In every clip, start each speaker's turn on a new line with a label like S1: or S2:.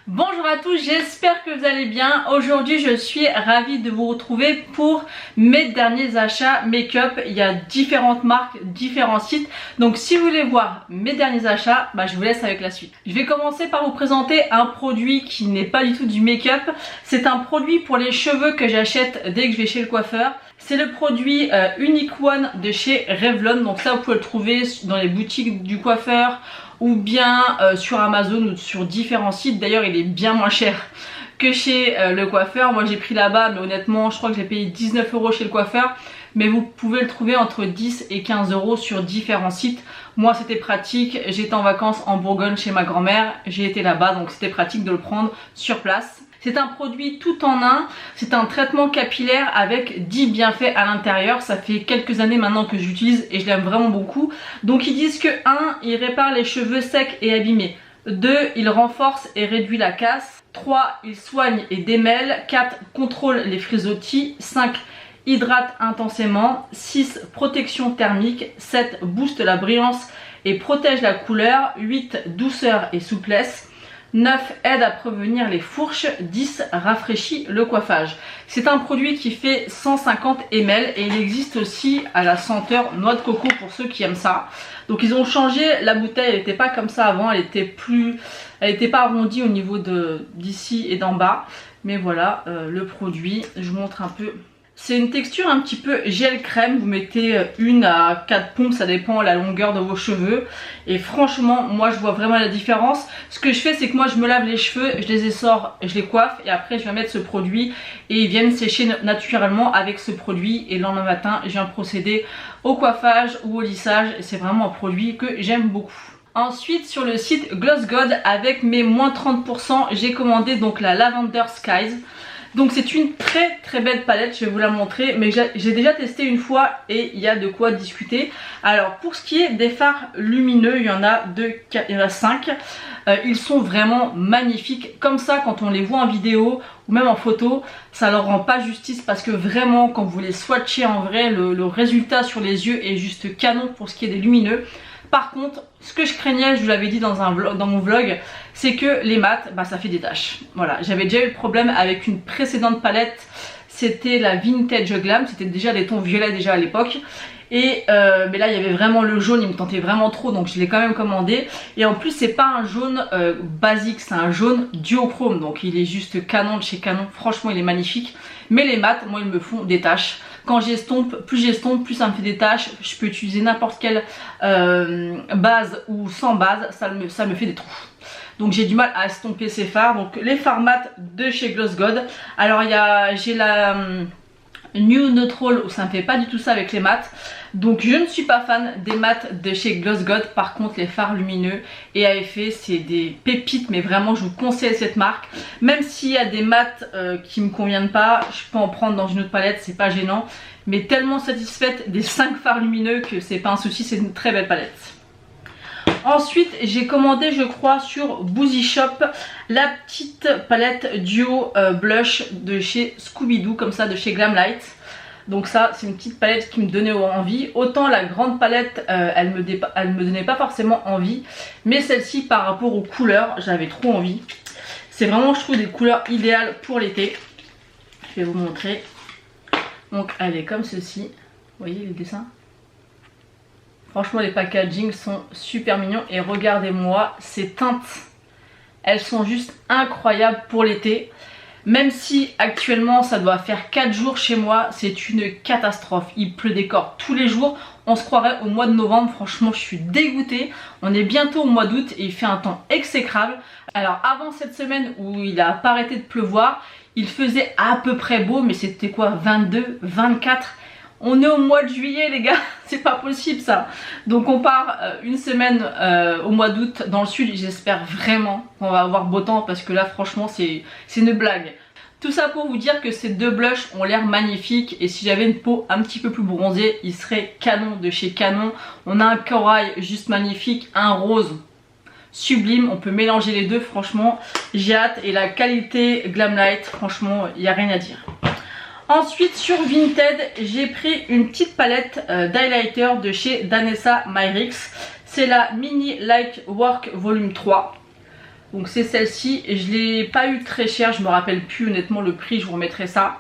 S1: Bonjour à tous, j'espère que vous allez bien. Aujourd'hui je suis ravie de vous retrouver pour mes derniers achats make-up. Il y a différentes marques, différents sites. Donc si vous voulez voir mes derniers achats, je vous laisse avec la suite. Je vais commencer par vous présenter un produit qui n'est pas du tout du make-up. C'est un produit pour les cheveux que j'achète dès que je vais chez le coiffeur. C'est le produit Unique One de chez Revlon. Donc ça vous pouvez le trouver dans les boutiques du coiffeur ou bien sur Amazon ou sur différents sites. D'ailleurs il est bien moins cher que chez le coiffeur. Moi j'ai pris là-bas, mais honnêtement je crois que j'ai payé 19 € chez le coiffeur. Mais vous pouvez le trouver entre 10 et 15 € sur différents sites. Moi c'était pratique, j'étais en vacances en Bourgogne chez ma grand-mère, j'ai été là-bas, donc c'était pratique de le prendre sur place. C'est un produit tout en un, c'est un traitement capillaire avec 10 bienfaits à l'intérieur. Ça fait quelques années maintenant que j'utilise et je l'aime vraiment beaucoup. Donc ils disent que 1, il répare les cheveux secs et abîmés. 2, il renforce et réduit la casse. 3, il soigne et démêle. 4, contrôle les frisottis. 5, hydrate intensément. 6, protection thermique. 7, booste la brillance et protège la couleur. 8, douceur et souplesse. 9, aide à prévenir les fourches. 10, rafraîchit le coiffage. C'est un produit qui fait 150 ml et il existe aussi à la senteur noix de coco pour ceux qui aiment ça. Donc ils ont changé la bouteille, elle n'était pas comme ça avant, elle était pas arrondie au niveau d'ici et d'en bas. Mais voilà le produit, je vous montre un peu. C'est une texture un petit peu gel crème, vous mettez 1 à 4 pompes, ça dépend de la longueur de vos cheveux. Et franchement, moi je vois vraiment la différence. Ce que je fais, c'est que moi je me lave les cheveux, je les essore, je les coiffe et après je viens mettre ce produit et ils viennent sécher naturellement avec ce produit. Et le lendemain matin, je viens procéder au coiffage ou au lissage. C'est vraiment un produit que j'aime beaucoup. Ensuite sur le site Gloss God, avec mes moins 30%, j'ai commandé donc la Lavender Skies. Donc c'est une très belle palette, je vais vous la montrer, mais j'ai déjà testé une fois et il y a de quoi discuter. Alors pour ce qui est des fards lumineux, il y en a 5. Ils sont vraiment magnifiques. Comme ça, quand on les voit en vidéo ou même en photo, ça leur rend pas justice parce que vraiment quand vous les swatchez en vrai, le résultat sur les yeux est juste canon pour ce qui est des lumineux. Par contre, ce que je craignais, je vous l'avais dit dans mon vlog, c'est que les mats, ça fait des taches. Voilà, j'avais déjà eu le problème avec une précédente palette, c'était la Vintage Glam, c'était déjà des tons violets déjà à l'époque. Mais là il y avait vraiment le jaune, il me tentait vraiment trop, donc je l'ai quand même commandé. Et en plus c'est pas un jaune basique, c'est un jaune duochrome, donc il est juste canon de chez Canon, franchement il est magnifique. Mais les mats, moi ils me font des taches. Quand j'estompe, plus ça me fait des taches. Je peux utiliser n'importe quelle base ou sans base, ça me fait des trous. Donc j'ai du mal à estomper ces fards. Donc les fards mat de chez Gloss God. Alors j'ai la New Neutral où ça ne fait pas du tout ça avec les mats. Donc je ne suis pas fan des mats de chez Gloss God. Par contre les fards lumineux et à effet c'est des pépites, mais vraiment je vous conseille cette marque. Même s'il y a des mats qui me conviennent pas, je peux en prendre dans une autre palette, c'est pas gênant. Mais tellement satisfaite des 5 fards lumineux que c'est pas un souci, c'est une très belle palette. Ensuite j'ai commandé, je crois, sur Boozy Shop la petite palette duo blush de chez Scooby-Doo, comme ça, de chez Glamlight. Donc ça c'est une petite palette qui me donnait envie. Autant la grande palette elle me donnait pas forcément envie, mais celle-ci par rapport aux couleurs j'avais trop envie. C'est vraiment, je trouve, des couleurs idéales pour l'été. Je vais vous montrer. Donc elle est comme ceci, vous voyez les dessins. Franchement les packaging sont super mignons et regardez-moi ces teintes, elles sont juste incroyables pour l'été. Même si actuellement ça doit faire 4 jours chez moi, c'est une catastrophe. Il pleut des cordes tous les jours, on se croirait au mois de novembre. Franchement je suis dégoûtée. On est bientôt au mois d'août et il fait un temps exécrable. Alors avant cette semaine où il a pas arrêté de pleuvoir, il faisait à peu près beau, mais c'était quoi, 22, 24. On est au mois de juillet les gars, c'est pas possible ça. Donc on part une semaine au mois d'août dans le sud. J'espère vraiment qu'on va avoir beau temps parce que là franchement c'est une blague. Tout ça pour vous dire que ces deux blushs ont l'air magnifiques et si j'avais une peau un petit peu plus bronzée, ils seraient canon de chez Canon. On a un corail juste magnifique, un rose sublime, on peut mélanger les deux, franchement j'ai hâte. Et la qualité Glamlight, franchement il n'y a rien à dire. Ensuite sur Vinted, j'ai pris une petite palette d'highlighter de chez Danessa Myrix. C'est la Mini Like Work Volume 3. Donc c'est celle-ci et je l'ai pas eu très cher, je me rappelle plus honnêtement le prix, je vous remettrai ça.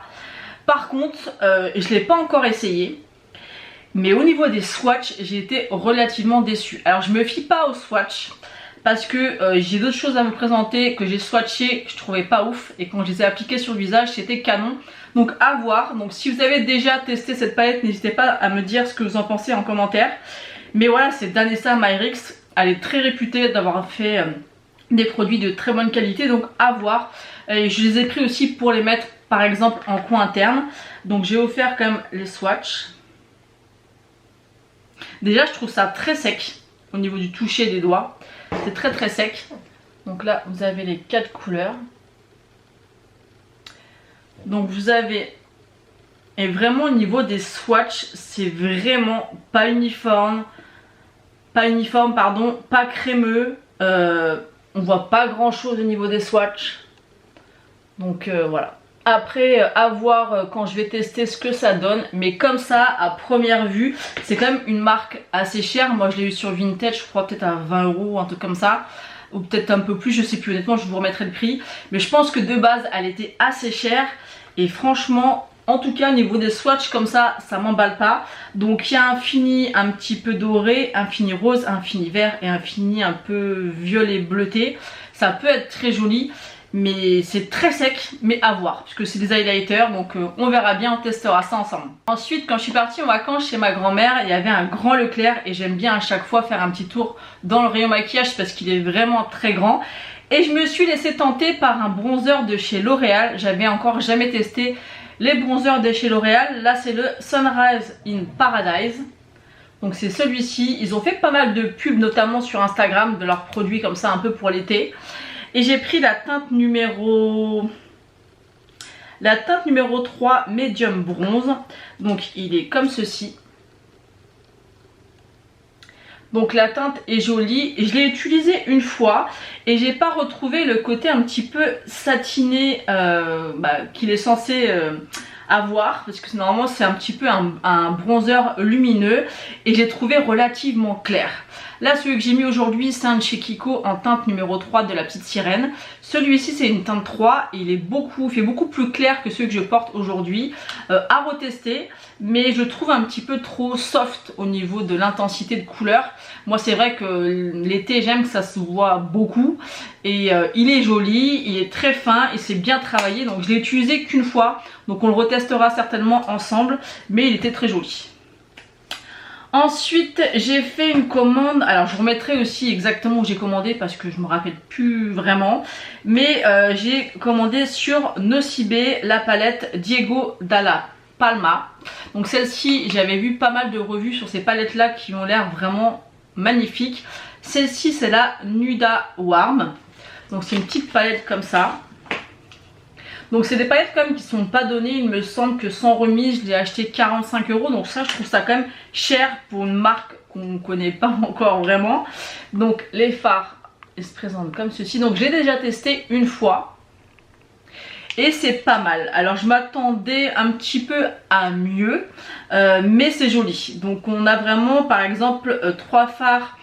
S1: Par contre, je l'ai pas encore essayé. Mais au niveau des swatchs, j'ai été relativement déçue. Alors je me fie pas aux swatchs parce que j'ai d'autres choses à vous présenter que j'ai swatché, que je trouvais pas ouf. Et quand je les ai appliqués sur le visage, c'était canon. Donc à voir. Donc si vous avez déjà testé cette palette, n'hésitez pas à me dire ce que vous en pensez en commentaire. Mais voilà, c'est Danessa Myrix. Elle est très réputée d'avoir fait des produits de très bonne qualité. Donc à voir. Et je les ai pris aussi pour les mettre par exemple en coin interne. Donc j'ai offert quand même les swatchs. Déjà je trouve ça très sec au niveau du toucher des doigts. C'est très très sec. Donc là vous avez les 4 couleurs. Donc vous avez... Et vraiment au niveau des swatchs, c'est vraiment pas uniforme. Pas uniforme pardon, pas crémeux. On voit pas grand chose au niveau des swatchs. Donc voilà. Après à voir quand je vais tester ce que ça donne. Mais comme ça à première vue, c'est quand même une marque assez chère. Moi je l'ai eu sur Vinted, je crois peut-être à 20 €, un truc comme ça. Ou peut-être un peu plus, je sais plus honnêtement, je vous remettrai le prix. Mais je pense que de base elle était assez chère. Et franchement, en tout cas au niveau des swatchs comme ça m'emballe pas. Donc il y a un fini un petit peu doré, un fini rose, un fini vert et un fini un peu violet bleuté. Ça peut être très joli. Mais c'est très sec, mais à voir, puisque c'est des highlighters, donc on verra bien, on testera ça ensemble. Ensuite, quand je suis partie en vacances chez ma grand-mère, il y avait un grand Leclerc et j'aime bien à chaque fois faire un petit tour dans le rayon maquillage parce qu'il est vraiment très grand. Et je me suis laissée tenter par un bronzer de chez L'Oréal. J'avais encore jamais testé les bronzers de chez L'Oréal. Là c'est le Sunrise in Paradise. Donc c'est celui-ci. Ils ont fait pas mal de pubs, notamment sur Instagram, de leurs produits comme ça un peu pour l'été. Et j'ai pris la teinte numéro 3 Medium Bronze. Donc il est comme ceci. Donc la teinte est jolie. Je l'ai utilisé une fois et j'ai pas retrouvé le côté un petit peu satiné qu'il est censé avoir. Parce que normalement c'est un petit peu un bronzer lumineux. Et j'ai trouvé relativement clair. Là celui que j'ai mis aujourd'hui c'est un de chez Kiko en teinte numéro 3 de la petite sirène. Celui-ci c'est une teinte 3 et il fait beaucoup plus clair que ceux que je porte aujourd'hui. À retester, mais je trouve un petit peu trop soft au niveau de l'intensité de couleur. Moi c'est vrai que l'été j'aime que ça se voit beaucoup. Et il est joli, il est très fin et c'est bien travaillé. Donc je l'ai utilisé qu'une fois, donc on le retestera certainement ensemble. Mais il était très joli. Ensuite j'ai fait une commande, alors je vous remettrai aussi exactement où j'ai commandé parce que je me rappelle plus vraiment. Mais j'ai commandé sur Nocibé la palette Diego Dalla Palma. Donc celle-ci j'avais vu pas mal de revues sur ces palettes là qui ont l'air vraiment magnifiques. Celle-ci c'est la Nuda Warm. Donc c'est une petite palette comme ça. Donc c'est des palettes quand même qui sont pas données, il me semble que sans remise je l'ai acheté 45 €. Donc ça je trouve ça quand même cher pour une marque qu'on ne connaît pas encore vraiment. Donc les fards ils se présentent comme ceci. Donc j'ai déjà testé une fois. Et c'est pas mal. Alors je m'attendais un petit peu à mieux. Mais c'est joli. Donc on a vraiment par exemple 3 fards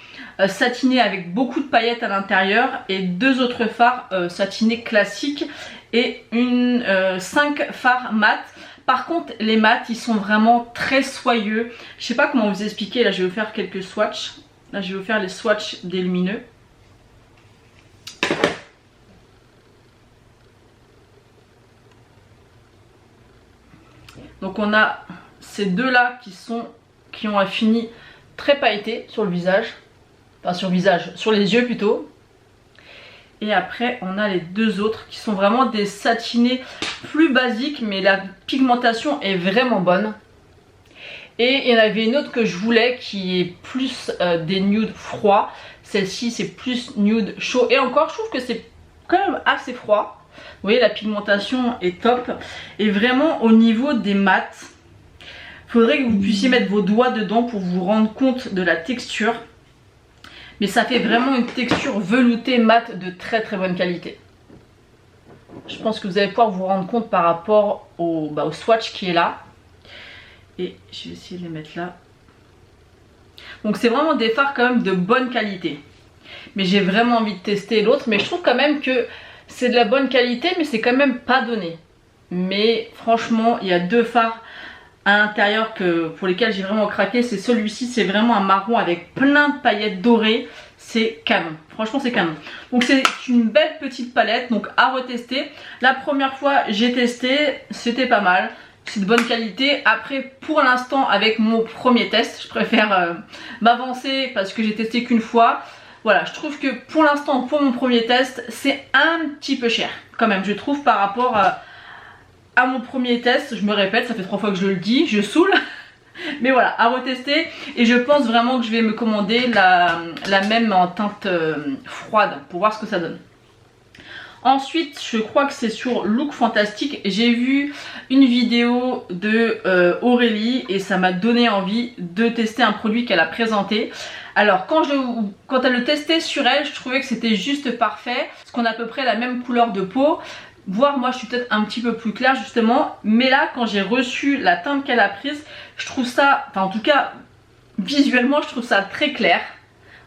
S1: satinés avec beaucoup de paillettes à l'intérieur. Et 2 autres fards satinés classiques. Et 5 fards mat. Par contre les mats ils sont vraiment très soyeux. Je sais pas comment vous expliquer. Là je vais vous faire quelques swatchs. Là je vais vous faire les swatchs des lumineux. Donc on a ces deux là qui ont un fini très pailleté sur le visage. Enfin sur le visage, sur les yeux plutôt. Et après on a les deux autres qui sont vraiment des satinés plus basiques, mais la pigmentation est vraiment bonne. Et il y en avait une autre que je voulais qui est plus des nudes froids. Celle-ci c'est plus nude chaud. Et encore je trouve que c'est quand même assez froid. Vous voyez la pigmentation est top. Et vraiment au niveau des mats, faudrait que vous puissiez mettre vos doigts dedans pour vous rendre compte de la texture. Mais ça fait vraiment une texture veloutée mat de très très bonne qualité. Je pense que vous allez pouvoir vous rendre compte par rapport au swatch qui est là. Et je vais essayer de les mettre là. Donc c'est vraiment des fards quand même de bonne qualité. Mais j'ai vraiment envie de tester l'autre. Mais je trouve quand même que c'est de la bonne qualité, mais c'est quand même pas donné. Mais franchement, il y a deux fards à l'intérieur pour lesquels j'ai vraiment craqué. C'est celui-ci, c'est vraiment un marron avec plein de paillettes dorées. C'est canon, franchement c'est canon. Donc c'est une belle petite palette, donc à retester. La première fois j'ai testé, c'était pas mal, c'est de bonne qualité. Après pour l'instant avec mon premier test, je préfère m'avancer parce que j'ai testé qu'une fois. Voilà, je trouve que pour l'instant pour mon premier test c'est un petit peu cher quand même, je trouve, par rapport à mon premier test. Je me répète, ça fait 3 fois que je le dis, je saoule. Mais voilà, à retester. Et je pense vraiment que je vais me commander la même en teinte froide pour voir ce que ça donne. Ensuite, je crois que c'est sur Look Fantastique. J'ai vu une vidéo de Aurélie et ça m'a donné envie de tester un produit qu'elle a présenté. Alors quand elle le testait sur elle, je trouvais que c'était juste parfait. Parce qu'on a à peu près la même couleur de peau. Voire moi je suis peut-être un petit peu plus claire justement. Mais là quand j'ai reçu la teinte qu'elle a prise, je trouve ça, enfin en tout cas visuellement je trouve ça très clair.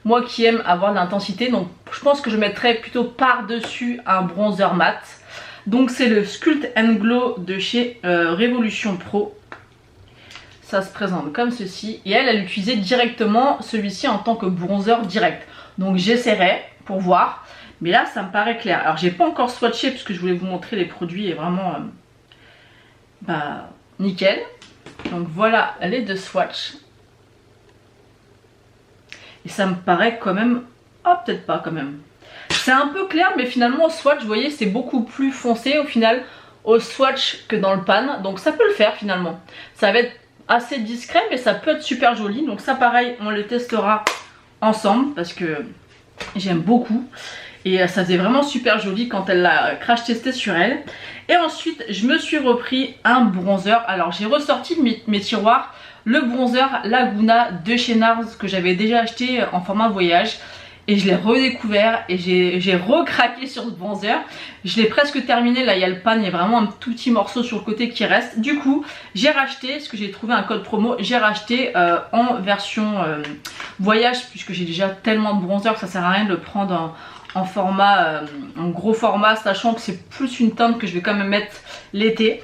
S1: Moi qui aime avoir de l'intensité, donc je pense que je mettrais plutôt par-dessus un bronzer mat. Donc c'est le Sculpt and Glow de chez Révolution Pro. Ça se présente comme ceci. Et elle utilisait directement celui-ci en tant que bronzer direct. Donc j'essaierai pour voir. Mais là ça me paraît clair. Alors j'ai pas encore swatché parce que je voulais vous montrer les produits et vraiment nickel. Donc voilà les deux swatchs. Et ça me paraît quand même... Oh peut-être pas quand même. C'est un peu clair mais finalement au swatch vous voyez c'est beaucoup plus foncé au final au swatch que dans le pan. Donc ça peut le faire finalement. Ça va être assez discret mais ça peut être super joli. Donc ça pareil on le testera ensemble parce que j'aime beaucoup. Et ça faisait vraiment super joli quand elle l'a crash testé sur elle. Et ensuite je me suis repris un bronzer. Alors j'ai ressorti de mes tiroirs le bronzer Laguna de chez NARS que j'avais déjà acheté en format voyage. Et je l'ai redécouvert et j'ai recraqué sur ce bronzer. Je l'ai presque terminé, là il y a le pan, il y a vraiment un tout petit morceau sur le côté qui reste. Du coup j'ai racheté, parce que j'ai trouvé un code promo, j'ai racheté en version voyage. Puisque j'ai déjà tellement de bronzer que ça sert à rien de le prendre en format, en gros format, sachant que c'est plus une teinte que je vais quand même mettre l'été.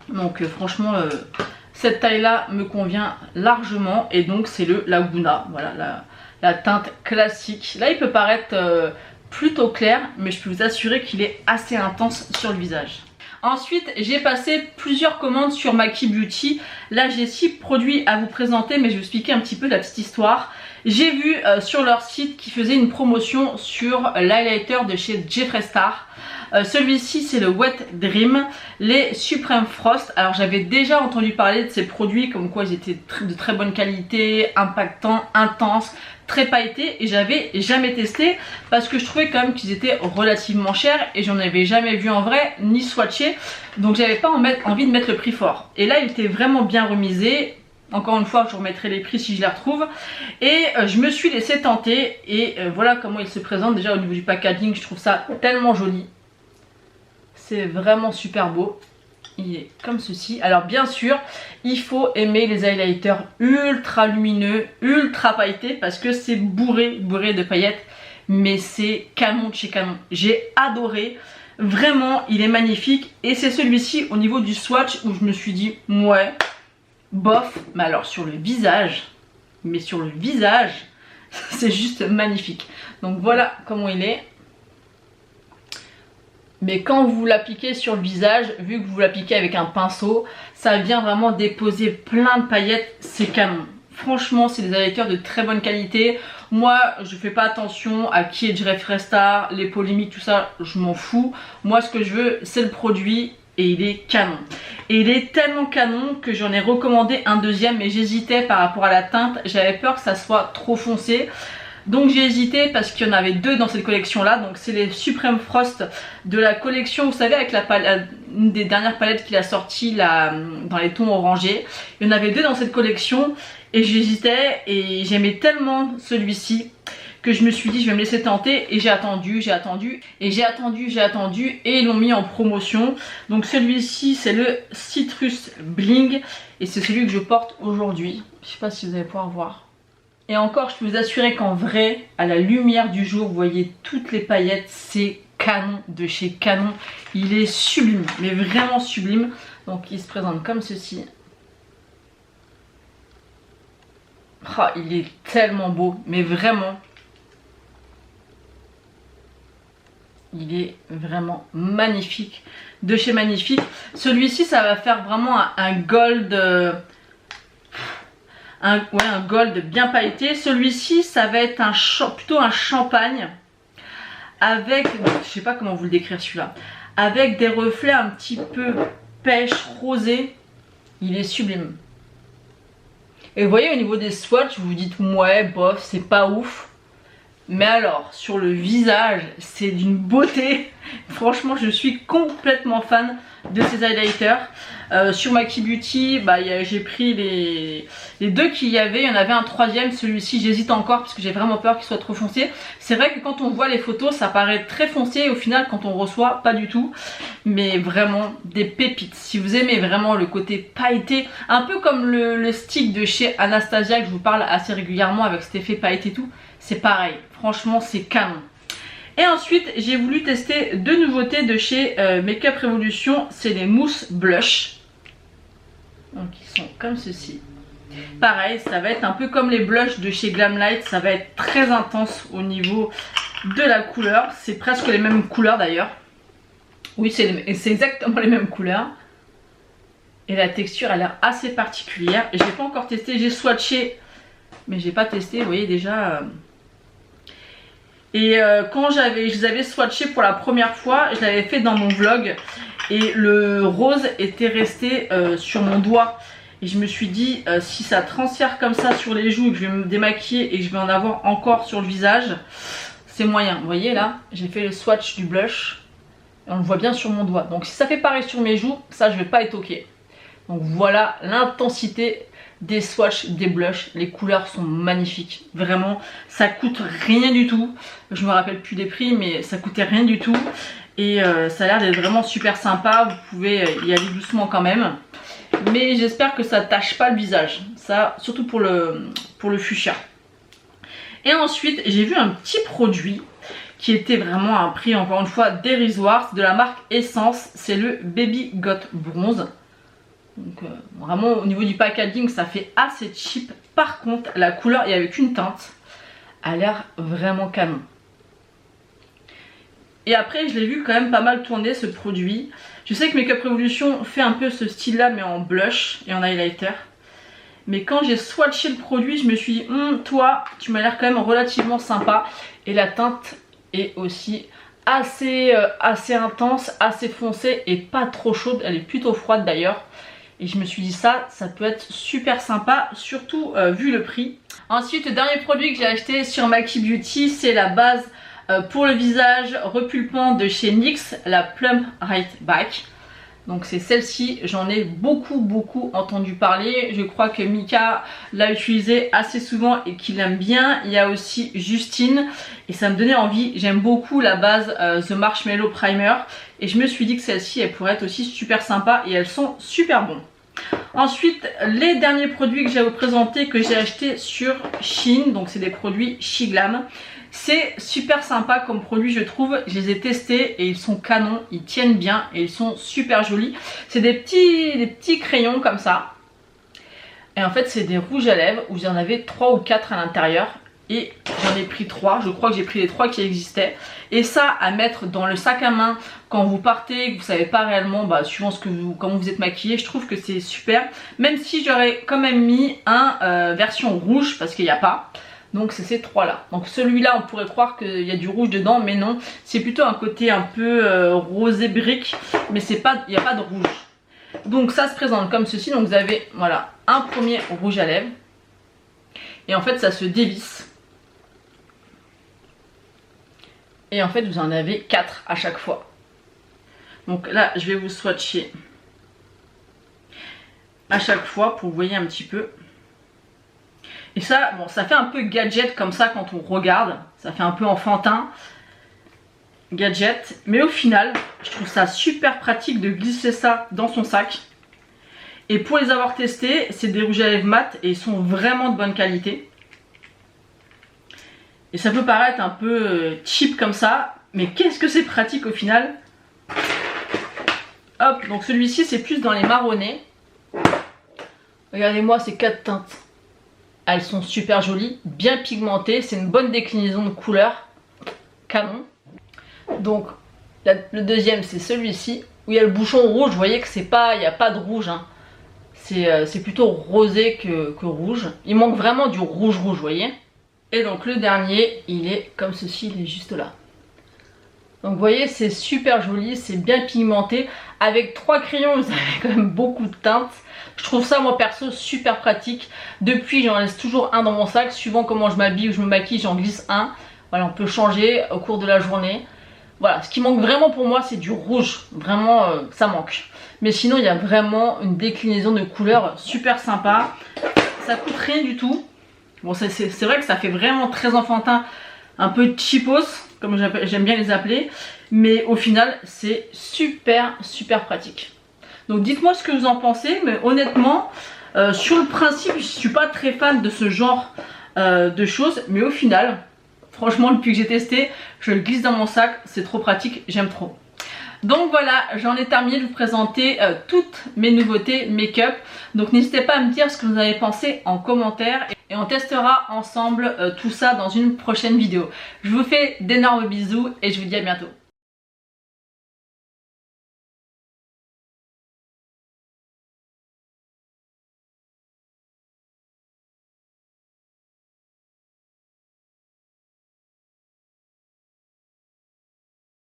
S1: Donc franchement cette taille là me convient largement. Et donc c'est le Laguna, voilà la teinte classique. Là il peut paraître plutôt clair mais je peux vous assurer qu'il est assez intense sur le visage. Ensuite j'ai passé plusieurs commandes sur Maki Beauty. Là j'ai 6 produits à vous présenter mais je vais vous expliquer un petit peu la petite histoire. J'ai vu sur leur site qu'ils faisaient une promotion sur l'highlighter de chez Jeffree Star. Celui-ci c'est le Wet Dream, les Supreme Frost. Alors j'avais déjà entendu parler de ces produits comme quoi ils étaient de très bonne qualité, impactants, intenses, très pailletés, et j'avais jamais testé parce que je trouvais quand même qu'ils étaient relativement chers et j'en avais jamais vu en vrai ni swatché, donc j'avais pas envie de mettre le prix fort. Et là il était vraiment bien remisé. Encore une fois je vous remettrai les prix si je les retrouve. Et je me suis laissé tenter et voilà comment il se présente. Déjà au niveau du packaging je trouve ça tellement joli. C'est vraiment super beau. Il est comme ceci. Alors bien sûr il faut aimer les highlighters ultra lumineux, ultra pailletés, parce que c'est bourré de paillettes. Mais c'est canon de chez canon. J'ai adoré. Vraiment il est magnifique. Et c'est celui-ci au niveau du swatch où je me suis dit ouais bof. Mais alors sur le visage, c'est juste magnifique. Donc voilà comment il est. Mais quand vous l'appliquez sur le visage, vu que vous l'appliquez avec un pinceau, ça vient vraiment déposer plein de paillettes, c'est canon. Franchement c'est des highlighters de très bonne qualité. Moi je fais pas attention à qui est Jeffree Star, les polémiques, tout ça, je m'en fous. Moi ce que je veux c'est le produit et il est canon. Et il est tellement canon que j'en ai recommandé un deuxième mais j'hésitais par rapport à la teinte. J'avais peur que ça soit trop foncé. Donc j'ai hésité parce qu'il y en avait 2 dans cette collection là. Donc c'est les Supreme Frost de la collection, vous savez, avec une des dernières palettes qu'il a sorti là, dans les tons orangés. Il y en avait 2 dans cette collection et j'hésitais et j'aimais tellement celui-ci que je me suis dit je vais me laisser tenter, et j'ai attendu et ils l'ont mis en promotion. Donc celui-ci c'est le Citrus Bling et c'est celui que je porte aujourd'hui. Je sais pas si vous allez pouvoir voir. Et encore, je peux vous assurer qu'en vrai, à la lumière du jour, vous voyez toutes les paillettes, c'est Canon de chez Canon. Il est sublime, mais vraiment sublime. Donc il se présente comme ceci. Oh, il est tellement beau, mais vraiment. Il est vraiment magnifique, de chez Magnifique. Celui-ci, ça va faire vraiment un gold, un gold bien pailleté. Celui-ci, ça va être plutôt un champagne avec, je sais pas comment vous le décrire celui-là, avec des reflets un petit peu pêche rosé. Il est sublime. Et vous voyez, au niveau des swatchs, vous vous dites ouais, bof, c'est pas ouf. Mais alors, sur le visage, c'est d'une beauté. Franchement, je suis complètement fan de ces highlighters. Sur Maki Beauty, bah, j'ai pris les deux qu'il y avait. Il y en avait un troisième, celui-ci, j'hésite encore parce que j'ai vraiment peur qu'il soit trop foncé. C'est vrai que quand on voit les photos, ça paraît très foncé. Et au final, quand on reçoit, pas du tout. Mais vraiment, des pépites. Si vous aimez vraiment le côté pailleté, un peu comme le stick de chez Anastasia, que je vous parle assez régulièrement avec cet effet pailleté et tout. C'est pareil, franchement c'est canon. Et ensuite j'ai voulu tester deux nouveautés de chez Makeup Revolution. C'est les mousses blush. Donc ils sont comme ceci. Pareil, ça va être un peu comme les blushs de chez Glamlight. Ça va être très intense au niveau de la couleur. C'est presque les mêmes couleurs d'ailleurs. Oui, c'est exactement les mêmes couleurs. Et la texture a l'air assez particulière. Je n'ai pas encore testé, j'ai swatché. Mais j'ai pas testé, vous voyez déjà... Et quand je les avais swatchés pour la première fois, je l'avais fait dans mon vlog et le rose était resté sur mon doigt. Et je me suis dit, si ça transfère comme ça sur les joues, que je vais me démaquiller et que je vais en avoir encore sur le visage, c'est moyen. Vous voyez là, j'ai fait le swatch du blush et on le voit bien sur mon doigt. Donc si ça fait pareil sur mes joues, ça je vais pas être ok. Donc voilà l'intensité des swatchs, des blushs. Les couleurs sont magnifiques, vraiment. Ça coûte rien du tout. Je me rappelle plus des prix, mais ça coûtait rien du tout. Et ça a l'air d'être vraiment super sympa. Vous pouvez y aller doucement quand même. Mais j'espère que ça tâche pas le visage. Ça, surtout pour le fuchsia. Et ensuite, j'ai vu un petit produit qui était vraiment à un prix, encore une fois, dérisoire. C'est de la marque Essence. C'est le Baby Got Bronze. Donc vraiment au niveau du packaging ça fait assez cheap. Par contre la couleur, et avec une teinte, a l'air vraiment canon. Et après je l'ai vu quand même pas mal tourner ce produit. Je sais que Makeup Revolution fait un peu ce style là mais en blush et en highlighter. Mais quand j'ai swatché le produit je me suis dit toi tu m'as l'air quand même relativement sympa. Et la teinte est aussi assez intense, assez foncée et pas trop chaude. Elle est plutôt froide d'ailleurs. Et je me suis dit ça peut être super sympa, surtout vu le prix. Ensuite, le dernier produit que j'ai acheté sur Maki Beauty, c'est la base pour le visage repulpant de chez NYX, la Plump Right Back. Donc c'est celle-ci, j'en ai beaucoup entendu parler. Je crois que Mika l'a utilisée assez souvent et qu'il l'aime bien. Il y a aussi Justine et ça me donnait envie. J'aime beaucoup la base The Marshmallow Primer. Et je me suis dit que celle-ci, elle pourrait être aussi super sympa et elles sont super bons. Ensuite, les derniers produits que j'ai à vous présenter, que j'ai acheté sur Shein. Donc c'est des produits Shiglam. C'est super sympa comme produit je trouve, je les ai testés et ils sont canons, ils tiennent bien et ils sont super jolis. C'est des petits crayons comme ça. Et en fait c'est des rouges à lèvres où j'en avais 3 ou 4 à l'intérieur. Et j'en ai pris 3, je crois que j'ai pris les 3 qui existaient. Et ça à mettre dans le sac à main quand vous partez, que vous savez pas réellement, suivant comment vous êtes maquillé, je trouve que c'est super. Même si j'aurais quand même mis un version rouge parce qu'il n'y a pas. Donc c'est ces 3 là. Donc celui-là on pourrait croire qu'il y a du rouge dedans, mais non. C'est plutôt un côté un peu rosé brique, mais il n'y a pas de rouge. Donc ça se présente comme ceci. Donc vous avez voilà un premier rouge à lèvres. Et en fait ça se dévisse. Et en fait vous en avez 4 à chaque fois. Donc là je vais vous swatcher à chaque fois pour que vous voyez un petit peu. Et ça, bon, ça fait un peu gadget comme ça quand on regarde. Ça fait un peu enfantin. Gadget. Mais au final, je trouve ça super pratique de glisser ça dans son sac. Et pour les avoir testés, c'est des rouges à lèvres mat et ils sont vraiment de bonne qualité. Et ça peut paraître un peu cheap comme ça, mais qu'est-ce que c'est pratique au final. Hop, donc celui-ci c'est plus dans les marronnés. Regardez-moi ces 4 teintes. Elles sont super jolies, bien pigmentées, c'est une bonne déclinaison de couleurs. Canon. Donc le deuxième c'est celui-ci, où il y a le bouchon rouge, vous voyez que c'est pas, il n'y a pas de rouge. Hein. C'est plutôt rosé que rouge. Il manque vraiment du rouge, vous voyez. Et donc le dernier, il est comme ceci, il est juste là. Donc vous voyez, c'est super joli, c'est bien pigmenté. Avec 3 crayons, vous avez quand même beaucoup de teintes. Je trouve ça, moi perso, super pratique. Depuis, j'en laisse toujours un dans mon sac. Suivant comment je m'habille ou je me maquille, j'en glisse un. Voilà, on peut changer au cours de la journée. Voilà, ce qui manque vraiment pour moi, c'est du rouge. Vraiment, ça manque. Mais sinon, il y a vraiment une déclinaison de couleurs super sympa. Ça coûte rien du tout. Bon, c'est vrai que ça fait vraiment très enfantin, un peu cheapos, comme j'aime bien les appeler. Mais au final, c'est super pratique. Donc dites-moi ce que vous en pensez. Mais honnêtement, sur le principe, je ne suis pas très fan de ce genre de choses. Mais au final, franchement, depuis que j'ai testé, je le glisse dans mon sac. C'est trop pratique, j'aime trop. Donc voilà, j'en ai terminé de vous présenter toutes mes nouveautés make-up. Donc n'hésitez pas à me dire ce que vous avez pensé en commentaire. Et on testera ensemble tout ça dans une prochaine vidéo. Je vous fais d'énormes bisous et je vous dis à bientôt.